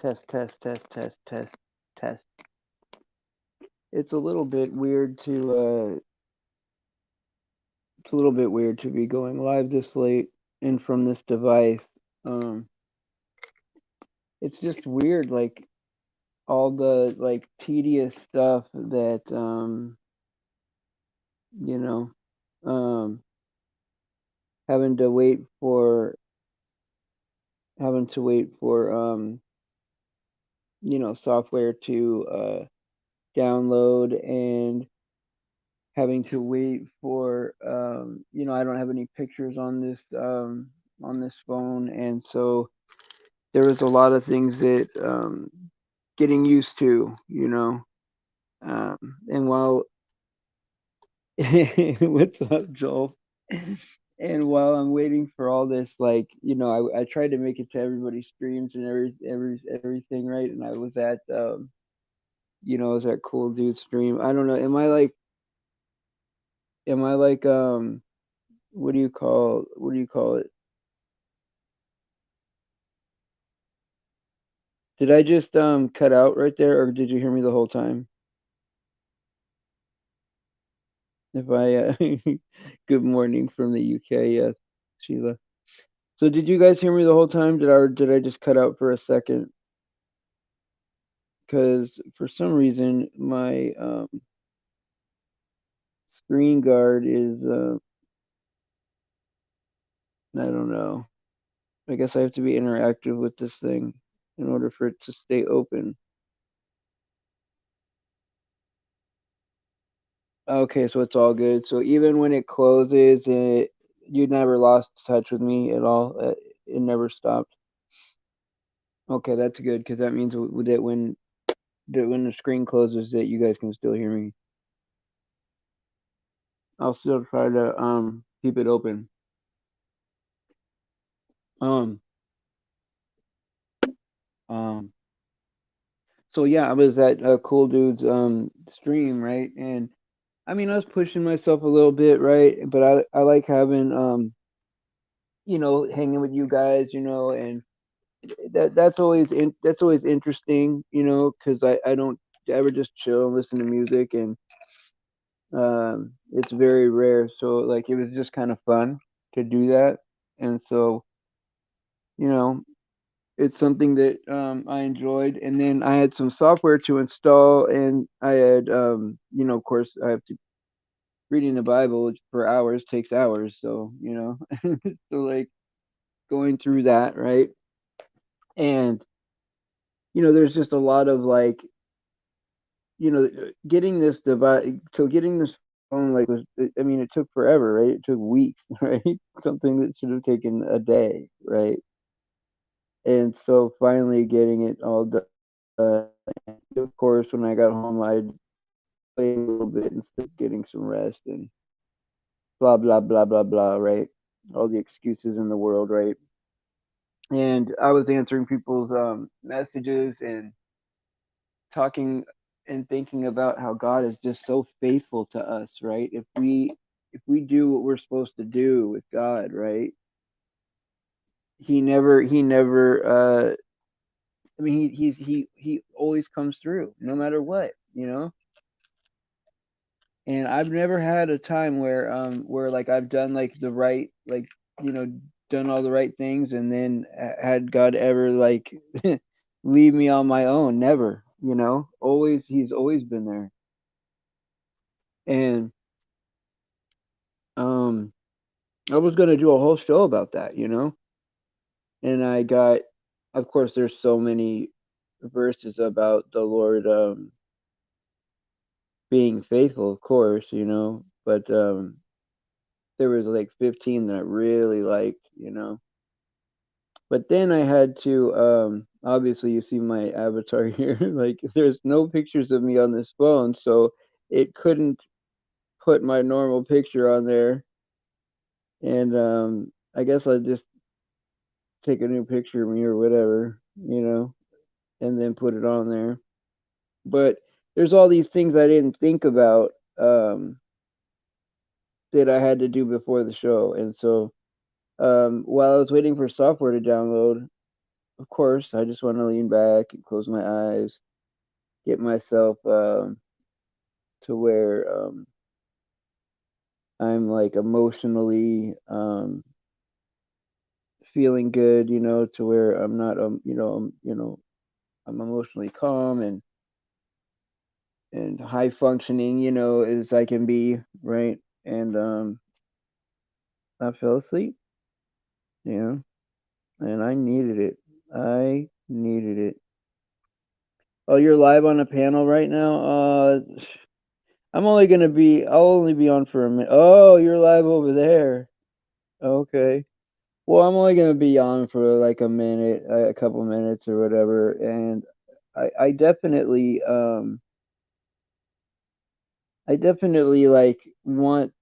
Test, test, test, test, test, test. It's a little bit weird to it's a little bit weird to be going live this late and from this device. Um, it's just weird, like all the like tedious stuff that you know, um, having to wait for having to wait for software to download and having to wait for I don't have any pictures on this phone, and so there was a lot of things that getting used to, and while what's up, Joel? And while I'm waiting for all this, like, I tried to make it to everybody's streams and everything, right? And I was at Cool Dude stream. I don't know. Am I like what do you call it? Did I just cut out right there, or did you hear me the whole time? If I good morning from the UK, yes, Sheila. So did you guys hear me the whole time? Did I just cut out for a second? Because for some reason my screen guard is I don't know. I guess I have to be interactive with this thing in order for it to stay open. Okay, so it's all good. So even when it closes, you never lost touch with me at all. It never stopped. Okay, that's good because that means that when the screen closes, that you guys can still hear me. I'll still try to keep it open. Um um. So yeah, I was at Cool Dude's stream, right? And I mean, I was pushing myself a little bit, right? But I like having hanging with you guys, and that's always interesting, because I don't ever just chill and listen to music, and it's very rare. So like it was just kind of fun to do that, and so you know it's something that I enjoyed. And then I had some software to install, and I had of course I have to reading the Bible for hours takes hours, so so like going through that, right? And there's just a lot of like getting this device. So getting this phone like I mean, it took forever, right? It took weeks, right? Something that should have taken a day, right? And so finally getting it all done. And of course, when I got home, I played a little bit instead of getting some rest and blah blah blah blah blah, right? All the excuses in the world, right? And I was answering people's messages and talking and thinking about how God is just so faithful to us, right? If we do what we're supposed to do with God, right? He never I mean he always comes through no matter what. And I've never had a time where like I've done like the right, like you know done all the right things, and then had God ever like leave me on my own. Never. Always, he's always been there. And um I was going to do a whole show about that. And I got, of course, there's so many verses about the Lord being faithful, of course, but there was like 15 that I really liked. But then I had to obviously you see my avatar here, like there's no pictures of me on this phone, so it couldn't put my normal picture on there. And I guess I just take a new picture of me or whatever, and then put it on there. But there's all these things I didn't think about that I had to do before the show. And so while I was waiting for software to download, of course, I just want to lean back and close my eyes, get myself to where I'm like emotionally feeling good, to where I'm not I'm emotionally calm and high functioning, as I can be, right? And I fell asleep, you know, and I needed it. I needed it. Oh, you're live on a panel right now? I'll only be on for a minute. Oh, you're live over there. Okay. Well, I'm only gonna be on for like a minute, a couple minutes or whatever, and I definitely I definitely like want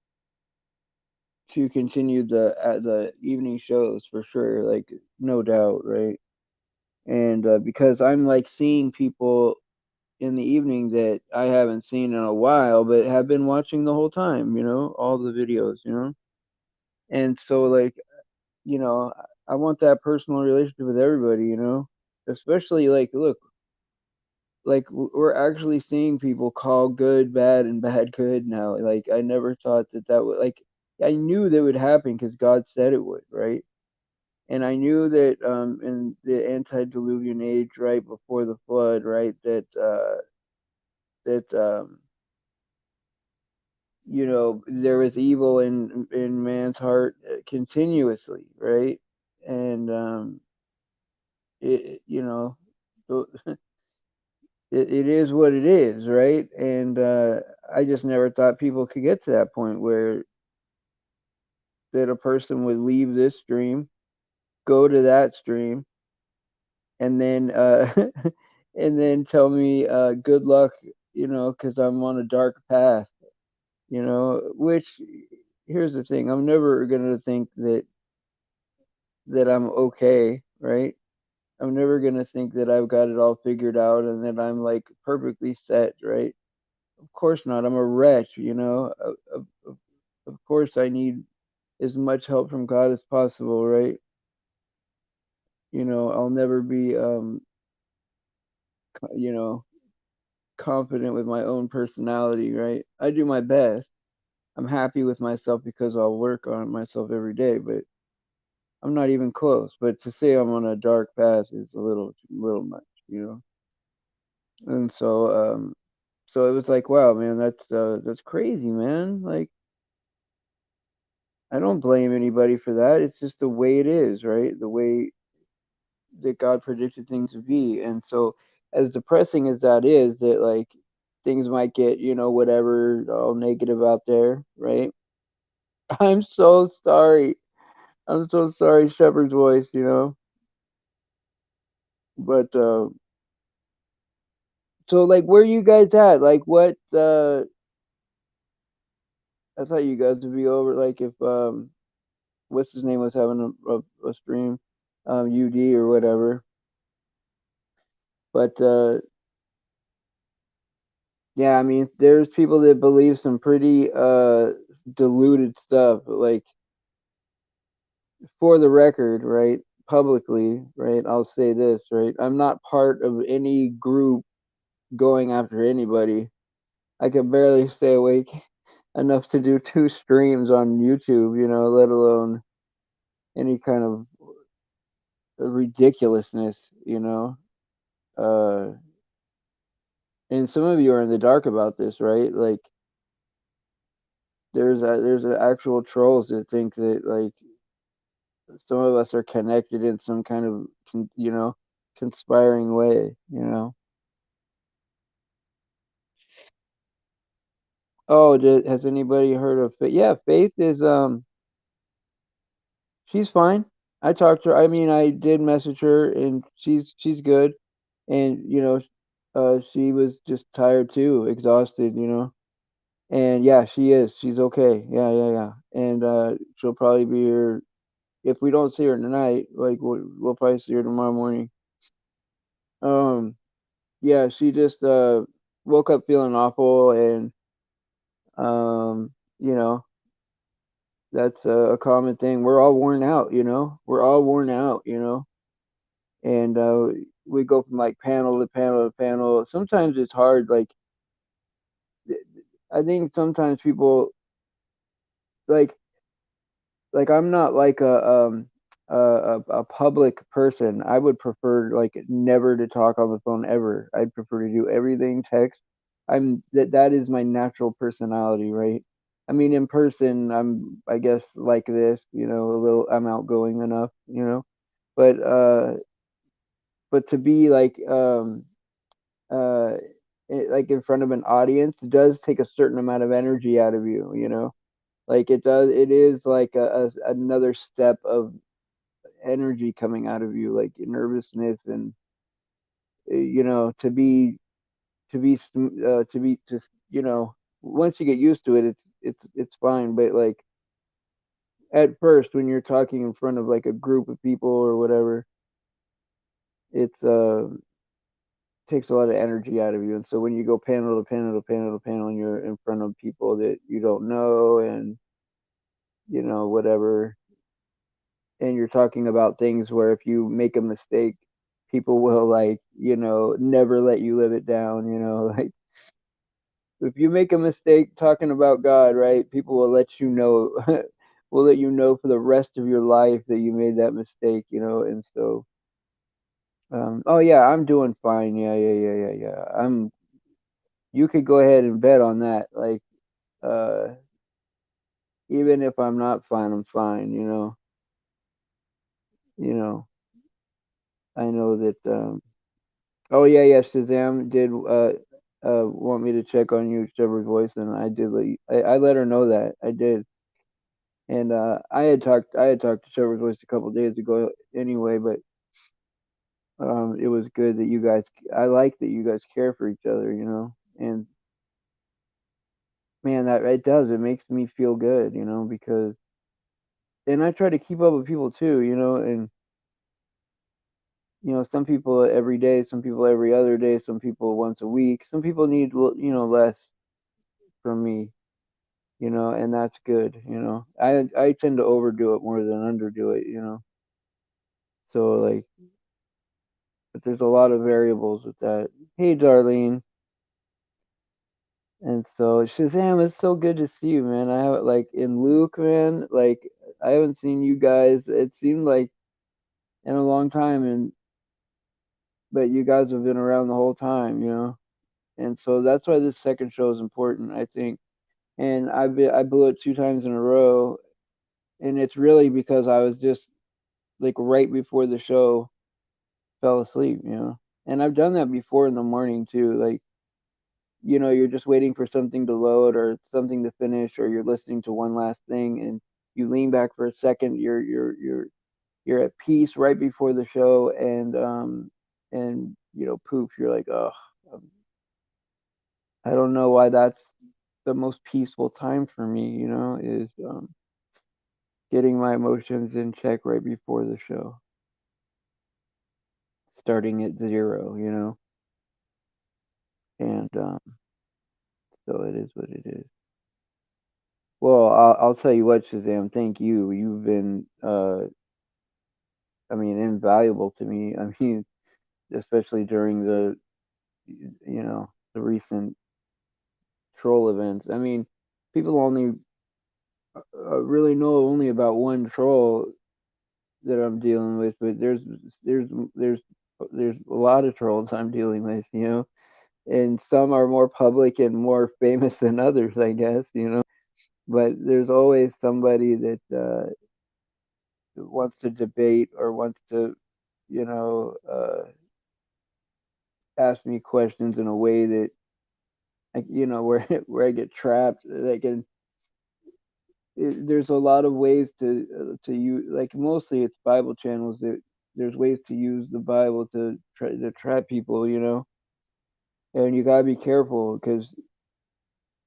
to continue the evening shows for sure, like no doubt, right? And because I'm like seeing people in the evening that I haven't seen in a while, but have been watching the whole time, all the videos, and so like you know I want that personal relationship with everybody, especially like look, like we're actually seeing people call good bad and bad good now. Like I never thought that would, like, I knew that would happen because God said it would, right? And I knew that in the antediluvian age, right before the flood, right, that there was evil in man's heart continuously, right? And it you know so it is what it is, right? And I just never thought people could get to that point where that a person would leave this stream, go to that stream, and then and then tell me good luck, because I'm on a dark path, which here's the thing, I'm never gonna think that I'm okay, right? I'm never gonna think that I've got it all figured out and that I'm like perfectly set, right? Of course not. I'm a wretch, Of course I need as much help from God as possible, right? I'll never be you know, confident with my own personality, right? I do my best. I'm happy with myself because I'll work on myself every day, but I'm not even close. But to say I'm on a dark path is a little much, And so it was like, wow, man, that's crazy, man. Like I don't blame anybody for that. It's just the way it is, right? The way that God predicted things to be. And so as depressing as that is, that like things might get, whatever, all negative out there, right? I'm so sorry. I'm so sorry, Shepherd's voice, But so like where you guys at? Like what I thought you guys would be over like if what's his name was having a stream, UD or whatever. But yeah, I mean, there's people that believe some pretty deluded stuff. Like for the record, right? Publicly, right? I'll say this, right? I'm not part of any group going after anybody. I can barely stay awake enough to do two streams on YouTube, let alone any kind of ridiculousness, Uh, and some of you are in the dark about this, right? Like there's actual trolls that think that like some of us are connected in some kind of conspiring way. Oh, has anybody heard of Faith? Yeah, Faith is she's fine. I talked to her. I mean, I did message her, and she's good. And she was just tired too, exhausted. And yeah, she is. She's okay. Yeah, yeah, yeah. And she'll probably be here if we don't see her tonight. Like we'll probably see her tomorrow morning. Um, yeah, she just woke up feeling awful, and um, you know, that's a common thing. We're all worn out. We're all worn out. and we go from like panel to panel to panel. Sometimes it's hard. Like I think sometimes people like I'm not like a public person. I would prefer like never to talk on the phone ever. I'd prefer to do everything text. That is my natural personality, right? I mean, in person, I guess like this, a little. I'm outgoing enough, but to be like uh like in front of an audience does take a certain amount of energy out of you, like it is like another step of energy coming out of you, like nervousness, and to be just, once you get used to it, it's fine. But like at first, when you're talking in front of like a group of people or whatever, it's takes a lot of energy out of you. And so when you go panel to panel to panel to panel, and you're in front of people that you don't know, and whatever, and you're talking about things where if you make a mistake, people will, like, never let you live it down, like if you make a mistake talking about God, right, people will let you know, will let you know for the rest of your life that you made that mistake, and so oh yeah, I'm doing fine. Yeah, yeah, yeah, yeah, yeah. You could go ahead and bet on that. Like, uh even if I'm not fine, I'm fine, you know. I know that oh yeah, yeah, Shazam did want me to check on you, Trevor's voice, and I did I let her know that. I did. And I had talked to Trevor's voice a couple days ago anyway, but it was good that you guys, I like that you guys care for each other, and man, that it does, it makes me feel good, because, and I try to keep up with people too, and some people every day, some people every other day, some people once a week, some people need less from me, and that's good, I tend to overdo it more than underdo it, so like, but there's a lot of variables with that. Hey, Darlene. And so Shazam, it's so good to see you, man. I have like in Luke, man, like I haven't seen you guys. It seemed like in a long time, and but you guys have been around the whole time, And so that's why this second show is important, I think. And I blew it 2 times in a row, and it's really because I was just like right before the show fell asleep, And I've done that before in the morning too, like you're just waiting for something to load or something to finish, or you're listening to one last thing, and you lean back for a second, you're at peace right before the show, and poof, you're like, oh, I don't know why that's the most peaceful time for me, is getting my emotions in check right before the show, starting at 0, and so it is what it is. Well, I'll tell you what, Shazam, thank you. You've been, I mean, invaluable to me. I mean, especially during the recent troll events. I mean, people only really know only about one troll that I'm dealing with, but there's there's there's a lot of trolls I'm dealing with, and some are more public and more famous than others, I guess, But there's always somebody that wants to debate or wants to, you know, uh, ask me questions in a way that, like, where where I get trapped. Like, there's a lot of ways to use. Like, mostly it's Bible channels that there's ways to use the Bible to try to trap people, and you gotta be careful because,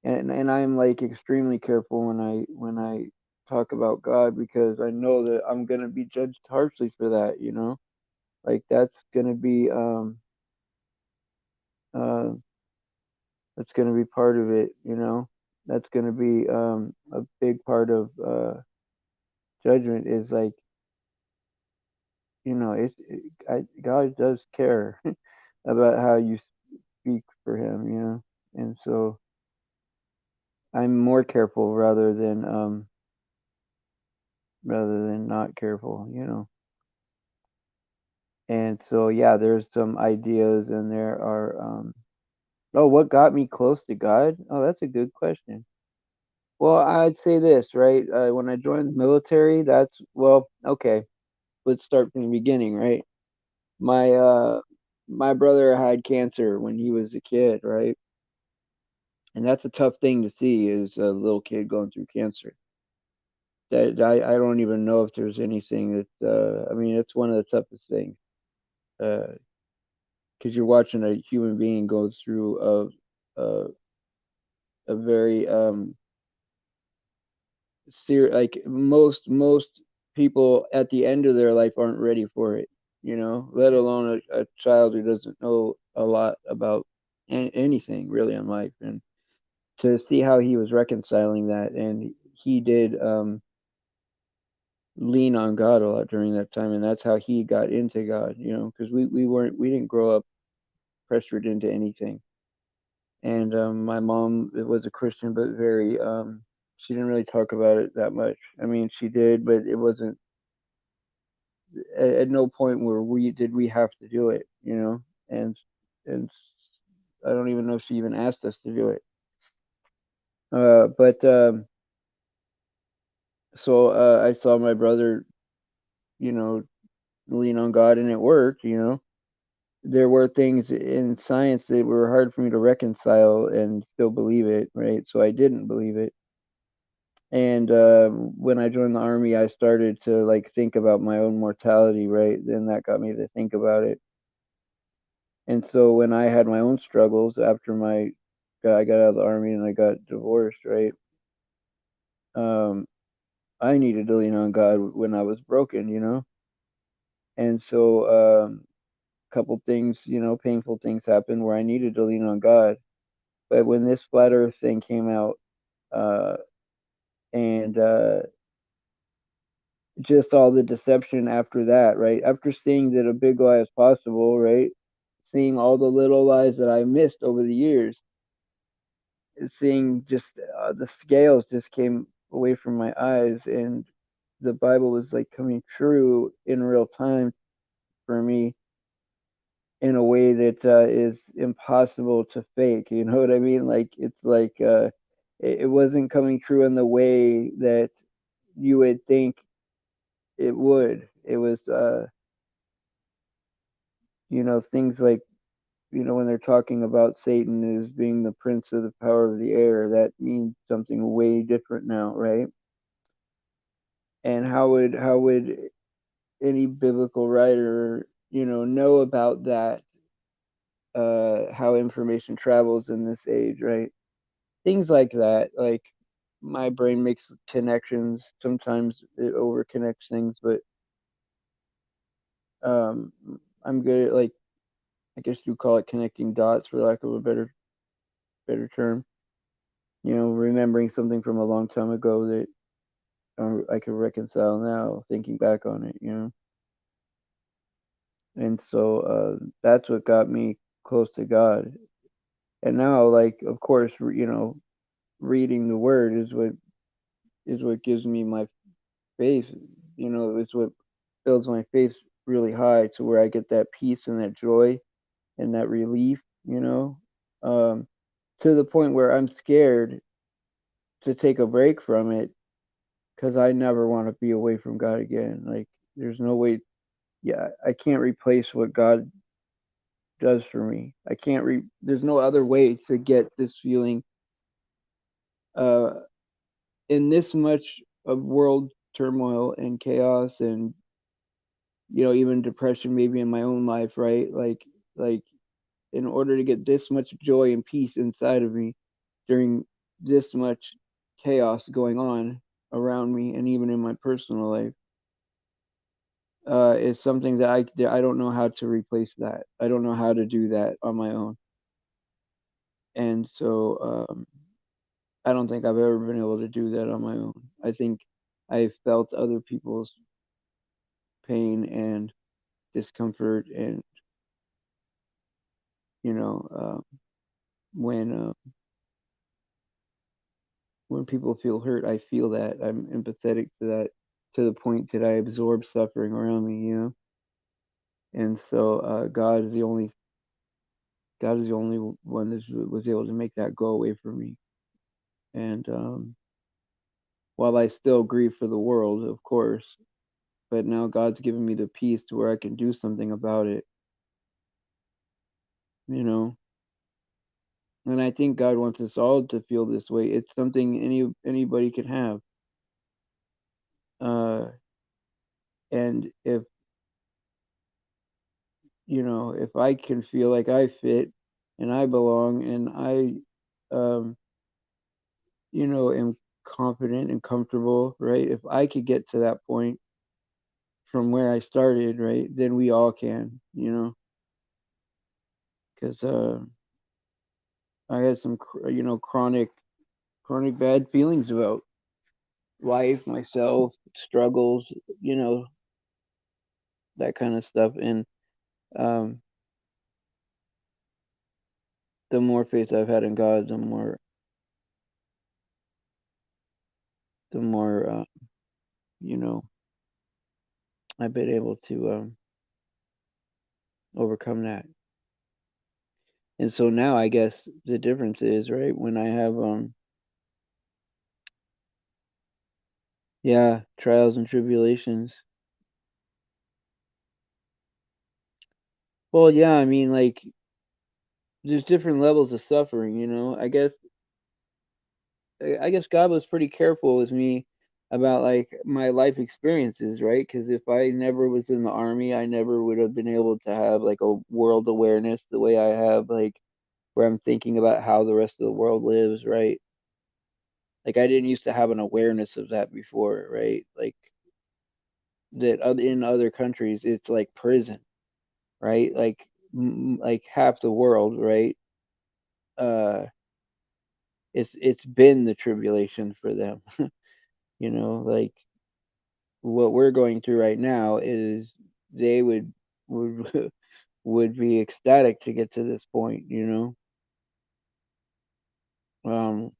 and I'm like extremely careful when I talk about God, because I know that I'm gonna be judged harshly for that, like that's gonna be uh that's gonna be part of it, that's gonna be a big part of judgment, is like, God does care about how you speak for Him, and so I'm more careful rather than not careful, and so yeah, there's some ideas, and there are oh, what got me close to God? Oh, that's a good question. Well, I'd say this, right? When I joined the military, well, okay. Let's start from the beginning, right? My my brother had cancer when he was a kid, right? And that's a tough thing to see is a little kid going through cancer. That I don't even know if there's anything that I mean, it's one of the toughest things because you're watching a human being go through a very like most people at the end of their life aren't ready for it, let alone a child who doesn't know a lot about anything really in life. And to see how he was reconciling that, and he did lean on God a lot during that time, and that's how he got into God, because we didn't grow up pressured into anything. And my mom was a Christian, but very she didn't really talk about it that much. I mean, she did, but it wasn't at no point where we have to do it, and and I don't even know if she even asked us to do it. But so I saw my brother, you know, lean on God, and it worked. There were things in science that were hard for me to reconcile and still believe it, right? So I didn't believe it. And when I joined the army, I started to like think about my own mortality, right? Then that got me to think about it. And so when I had my own struggles after I got out of the army and I got divorced, right? Um, I needed to lean on God when I was broken, And so a couple things, painful things happened where I needed to lean on God. But when this flat Earth thing came out, uh, and just all the deception after that, right? After seeing that a big lie is possible, right? Seeing all the little lies that I missed over the years, seeing just the scales just came away from my eyes, and the Bible was like coming true in real time for me in a way that is impossible to fake. You know what I mean? Like it's like it wasn't coming true in the way that you would think it would. It was things like when they're talking about Satan as being the prince of the power of the air, that means something way different now, right? And how would any biblical writer know about that, how information travels in this age, right? Things like that. Like my brain makes connections, sometimes it over connects things, but um I'm good at, like, I guess you call it connecting dots, for lack of a better term, remembering something from a long time ago that I can reconcile now thinking back on it, and so that's what got me close to God. And now, like, of course, reading the Word is what gives me my faith. It's what builds my faith really high to where I get that peace and that joy and that relief. Um, to the point where I'm scared to take a break from it because I never want to be away from God again. Like, there's no way. Yeah, I can't replace what God does for me. I can't there's no other way to get this feeling uh in this much of world turmoil and chaos, and even depression maybe in my own life, right? Like in order to get this much joy and peace inside of me during this much chaos going on around me and even in my personal life, is something that I don't know how to replace that. I don't know how to do that on my own. And so I don't think I've ever been able to do that on my own. I think I've felt other people's pain, and discomfort, and you know, when when people feel hurt, I feel that. I'm empathetic to that, to the point that I absorb suffering around me, you know. And so God is the only one that was able to make that go away from me. And while I still grieve for the world, of course, but now God's given me the peace to where I can do something about it, you know. And I think God wants us all to feel this way. It's something anybody can have. Uh, and if if I can feel like I fit and I belong and um, am confident and comfortable, right? If I could get to that point from where I started, right, then we all can, because I had some, chronic bad feelings about life, myself, struggles, you know, that kind of stuff. And um, the more faith I've had in God, the more you know, I've been able to overcome that. And so now I guess the difference is, right, when I have yeah, trials and tribulations. Well, yeah, I mean, like, there's different levels of suffering, you know. I guess God was pretty careful with me about like my life experiences, right? Because if I never was in the army, I never would have been able to have like a world awareness the way I have, like where I'm thinking about how the rest of the world lives, right? Like I didn't used to have an awareness of that before, right? Like that in other countries, it's like prison, right? Like half the world, right? Uh, it's been the tribulation for them, like what we're going through right now is they would would be ecstatic to get to this point, um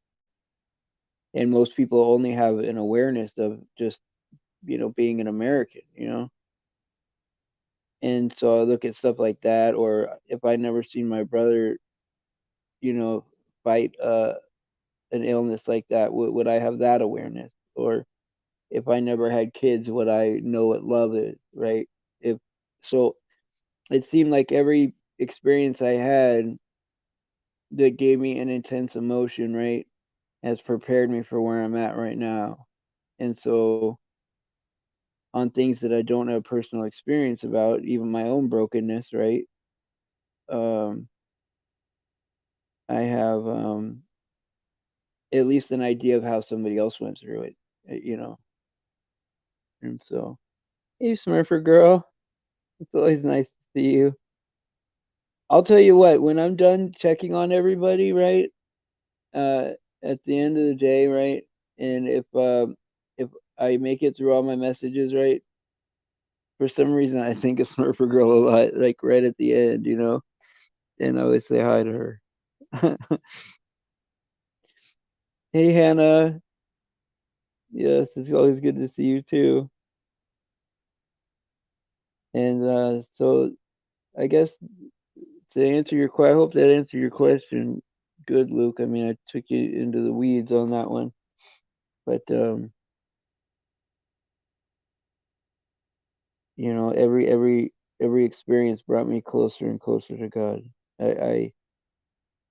and most people only have an awareness of just being an American, and so I look at stuff like that, or if I never seen my brother fight an illness like that, would I have that awareness? Or if I never had kids, would I know what love is, right? If so, it seemed like every experience I had that gave me an intense emotion, right, has prepared me for where I'm at right now. And so, on things that I don't have personal experience about, even my own brokenness, right, um, I have at least an idea of how somebody else went through it, you know. And so, hey, Smurfer girl, it's always nice to see you. I'll tell you what, when I'm done checking on everybody, right, uh, at the end of the day, right, and if I make it through all my messages, right, for some reason I think of Smurfer Girl a lot, like right at the end, and I always say hi to her. Hey Hannah, yes, it's always good to see you too. And so I guess to answer your question, I hope that answered your question. Good, Luke. I mean, I took you into the weeds on that one, but every experience brought me closer and closer to God. I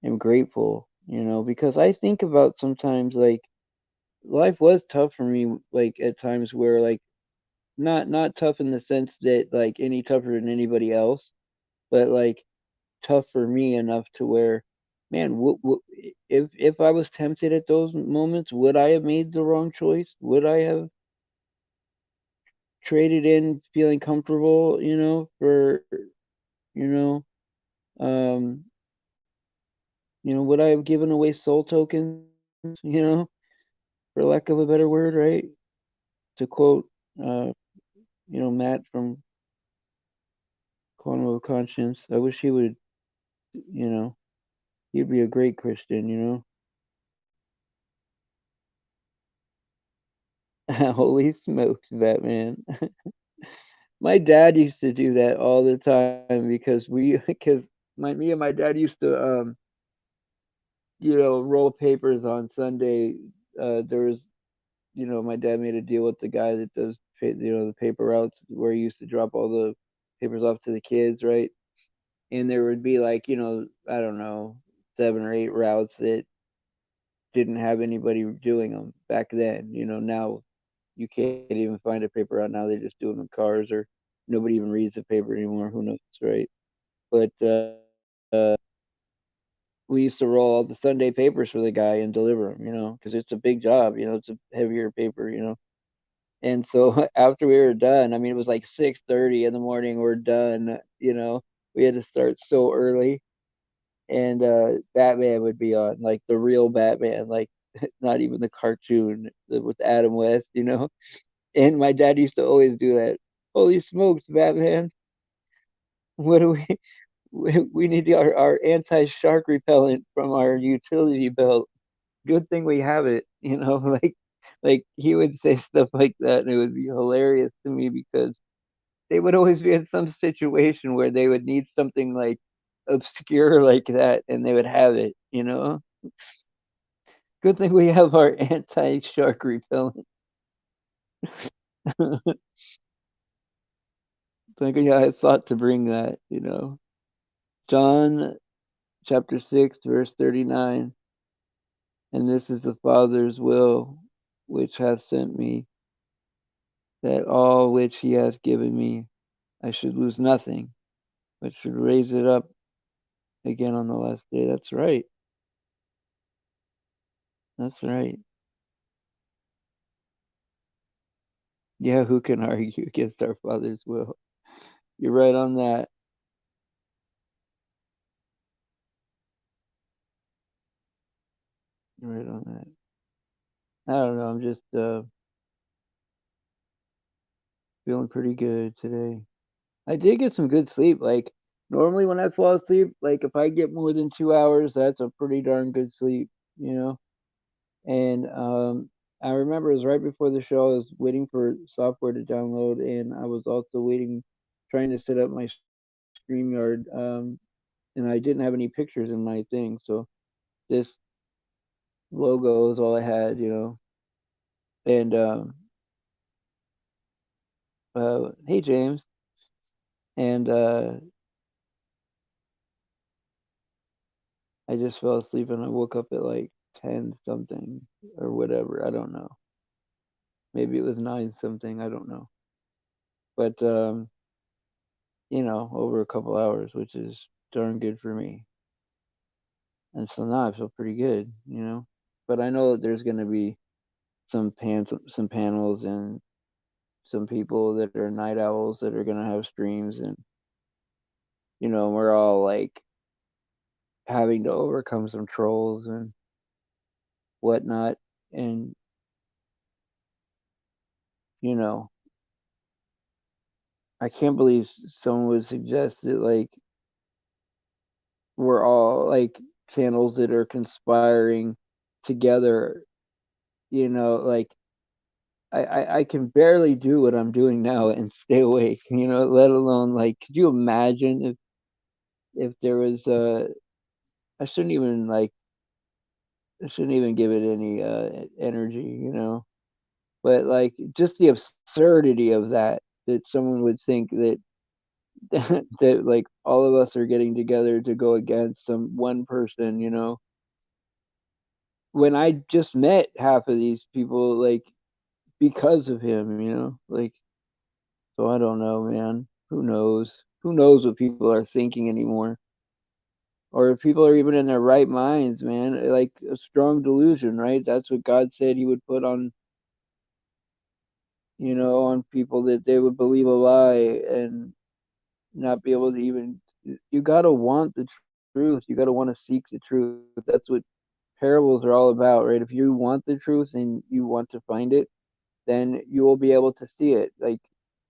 am grateful, because I think about sometimes like life was tough for me, like at times where like not tough in the sense that like any tougher than anybody else, but like tough for me enough to where, man, if I was tempted at those moments, would I have made the wrong choice? Would I have traded in feeling comfortable, for you know, um, would I have given away soul tokens, for lack of a better word, right? To quote, Matt from qualm of conscience. I wish he would, you know, he'd be a great Christian, you know. Holy smokes, Batman. My dad used to do that all the time because because me and my dad used to roll papers on Sunday. There was, my dad made a deal with the guy that does the paper routes where he used to drop all the papers off to the kids, right? And there would be like, I don't know, 7 or 8 routes that didn't have anybody doing them back then. Now you can't even find a paper route now. They just do them in cars, or nobody even reads the paper anymore. Who knows, right? But we used to roll all the Sunday papers for the guy and deliver them, because it's a big job. It's a heavier paper. And so after we were done, I mean, it was like 6:30 in the morning. We're done. We had to start so early, and Batman would be on, like the real Batman, like not even the cartoon with Adam West. And my dad used to always do that. Holy smokes, Batman! What do we? We need our anti-shark repellent from our utility belt. Good thing we have it. Like he would say stuff like that, and it would be hilarious to me because they would always be in some situation where they would need something like obscure like that, and they would have it. Good thing we have our anti-shark repellent. Like, yeah, I thought to bring that. John chapter 6, verse 39. And this is the Father's will which hath sent me, that all which he hath given me I should lose nothing, but should raise it up again on the last day. That's right. That's right. Yeah, who can argue against our Father's will? You're right on that. You're right on that. I don't know. I'm just feeling pretty good today. I did get some good sleep. Like, normally when I fall asleep, like if I get more than 2 hours, that's a pretty darn good sleep, you know? And I remember it was right before the show. I was waiting for software to download, and I was also waiting, trying to set up my StreamYard, and I didn't have any pictures in my thing, so this logo is all I had. And hey James, and I just fell asleep, and I woke up at like 10 something or whatever. I don't know. Maybe it was 9 something. I don't know. But over a couple hours, which is darn good for me. And so now I feel pretty good. But I know that there's going to be some panels and some people that are night owls that are going to have streams, and we're all like having to overcome some trolls and whatnot. And you know, I can't believe someone would suggest that like we're all like channels that are conspiring together. Like I can barely do what I'm doing now and stay awake, let alone like, could you imagine if there was I shouldn't even like I shouldn't even give it any energy. But like just the absurdity of that someone would think that that like all of us are getting together to go against some one person. When I just met half of these people, like because of him. Like, so I don't know, man. Who knows what people are thinking anymore, or if people are even in their right minds, man. Like a strong delusion, right? That's what God said he would put on people, that they would believe a lie and not be able to even. You got to want the truth. You got to want to seek the truth. That's what parables are all about, right? If you want the truth and you want to find it, then you will be able to see it. Like,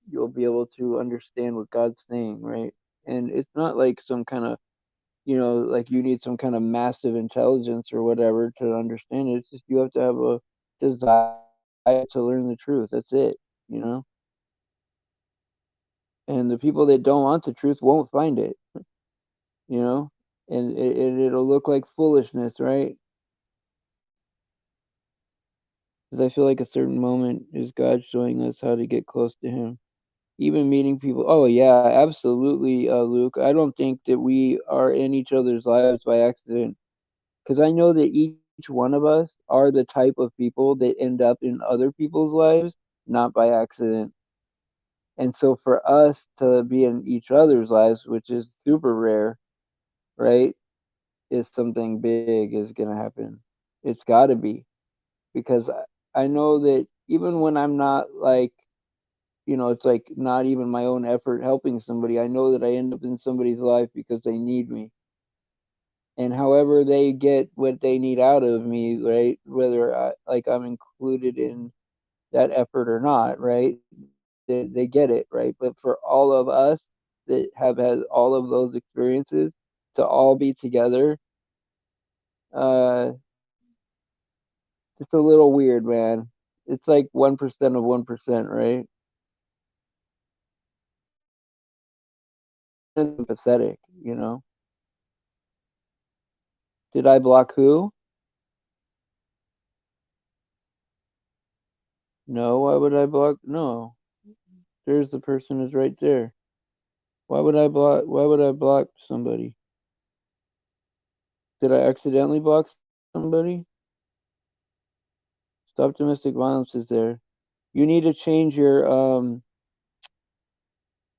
you'll be able to understand what God's saying, right? And it's not like some kind of, like you need some kind of massive intelligence or whatever to understand it. It's just you have to have a desire to learn the truth. That's it, you know? And the people that don't want the truth won't find it, you know? And it'll look like foolishness, right? Because I feel like a certain moment is God showing us how to get close to Him. Even meeting people. Oh, yeah, absolutely, Luke. I don't think that we are in each other's lives by accident. Because I know that each one of us are the type of people that end up in other people's lives, not by accident. And so for us to be in each other's lives, which is super rare, right, is something big is going to happen. It's got to be. Because I know that even when I'm not like, it's like not even my own effort helping somebody, I know that I end up in somebody's life because they need me. And however they get what they need out of me, right? Whether I'm included in that effort or not, right? They get it, right? But for all of us that have had all of those experiences to all be together, uh, it's a little weird, man. It's like 1% of 1%, right? And pathetic, you know. Did I block who? No, why would I block? No, there's the person is right there. Why would I block somebody? Did I accidentally block somebody? Stop domestic violence is there. You need to change your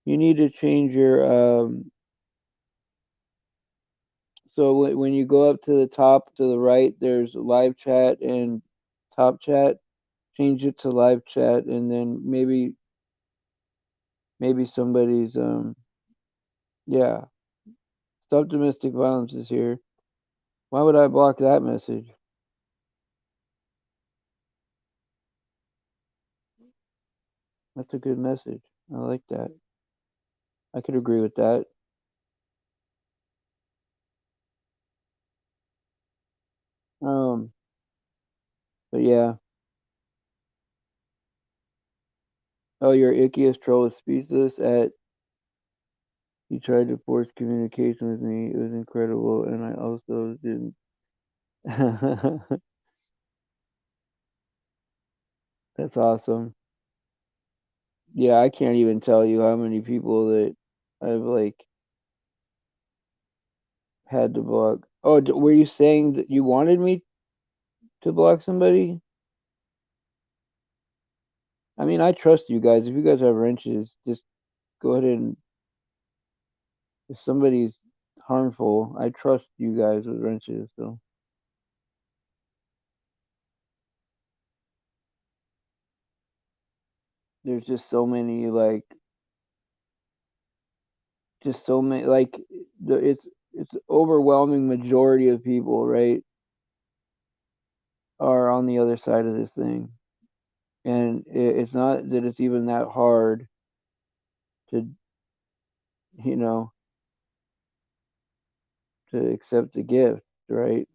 you need to change your so when you go up to the top to the right there's live chat and top chat. Change it to live chat and then maybe somebody's yeah. Stop domestic violence is here. Why would I block that message? That's a good message. I like that. I could agree with that. Um, but yeah. Oh, your ickiest troll is speechless at he tried to force communication with me. It was incredible, and I also didn't. That's awesome. Yeah, I can't even tell you how many people that I've like had to block. Oh, were you saying that you wanted me to block somebody? I mean, I trust you guys. If you guys have wrenches, just go ahead and if somebody's harmful, I trust you guys with wrenches. So there's just so many just so many it's overwhelming majority of people, right, are on the other side of this thing. And it's not that it's even that hard to, you know, to accept the gift, right?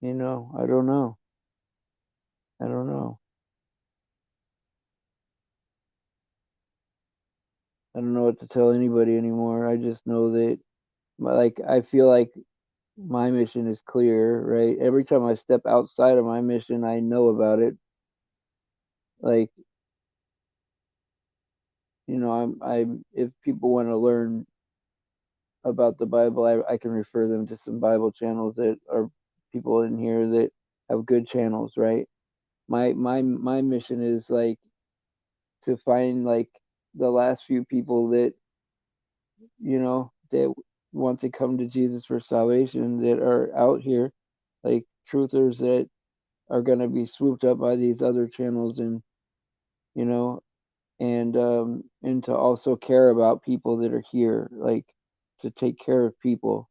I don't know. I don't know. I don't know what to tell anybody anymore. I just know that I feel like my mission is clear, right? Every time I step outside of my mission, I know about it. Like, I'm if people want to learn about the Bible, I can refer them to some Bible channels that are people in here that have good channels, right? My mission is like to find like the last few people that that want to come to Jesus for salvation that are out here, like truthers that are going to be swooped up by these other channels, and you know and to also care about people that are here, like to take care of people.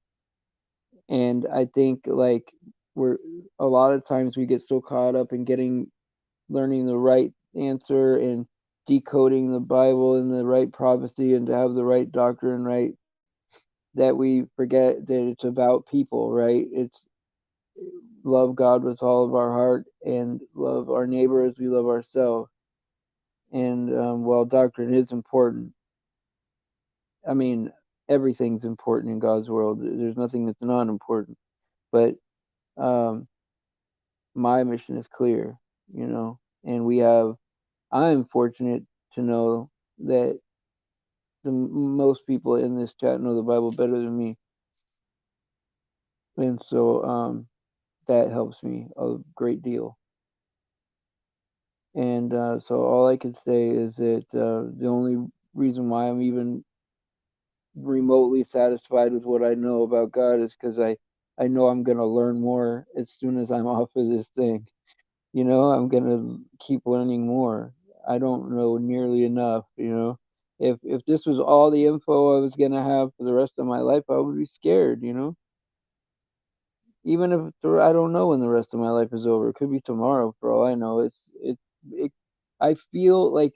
And I think like we're a lot of times we get so caught up in learning the right answer and decoding the Bible and the right prophecy and to have the right doctrine, right, that we forget that it's about people, right? It's love God with all of our heart and love our neighbor as we love ourselves. And while doctrine is important, I mean, everything's important in God's world. There's nothing that's not important. But um, my mission is clear, you know, and I'm fortunate to know that most people in this chat know the Bible better than me. And so that helps me a great deal. And so all I can say is that the only reason why I'm even remotely satisfied with what I know about God is because I know I'm going to learn more as soon as I'm off of this thing. You know, I'm going to keep learning more. I don't know nearly enough, you know. If this was all the info I was going to have for the rest of my life, I would be scared, you know. Even if I don't know when the rest of my life is over. It could be tomorrow for all I know. It I feel like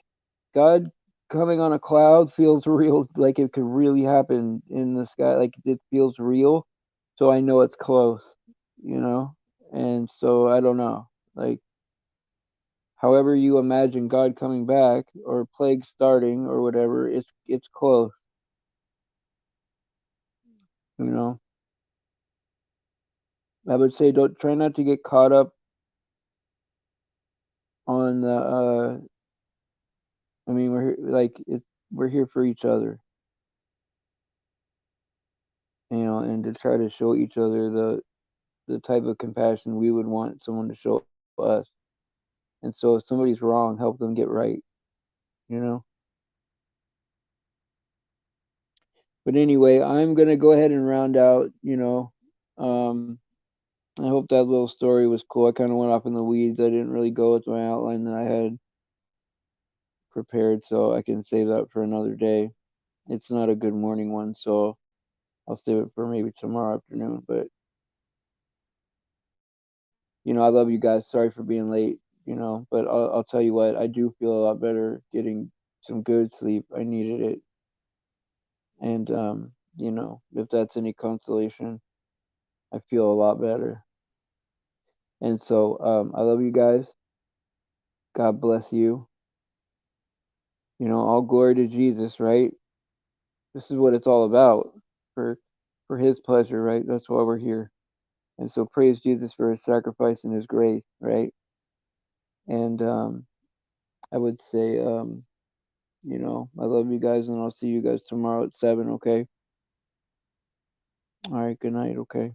God coming on a cloud feels real, like it could really happen in the sky, like it feels real. So I know it's close, you know? And so I don't know. Like however you imagine God coming back or plague starting or whatever, it's close, you know. I would say don't try not to get caught up on the I mean, we're here for each other, you know, and to try to show each other the type of compassion we would want someone to show us. And so if somebody's wrong, help them get right, you know. But anyway, I'm gonna go ahead and round out, you know. I hope that little story was cool. I kind of went off in the weeds. I didn't really go with my outline that I had prepared, so I can save that for another day. It's not a good morning one, so I'll save it for maybe tomorrow afternoon. But you know, I love you guys. Sorry for being late, you know, but I'll tell you what, I do feel a lot better getting some good sleep. I needed it. And, you know, if that's any consolation, I feel a lot better. And so, I love you guys. God bless you. You know, all glory to Jesus, right? This is what it's all about for, for his pleasure, right? That's why we're here. And so praise Jesus for his sacrifice and his grace, right? And, I would say, you know, I love you guys, and I'll see you guys tomorrow at 7, okay? All right, good night, okay?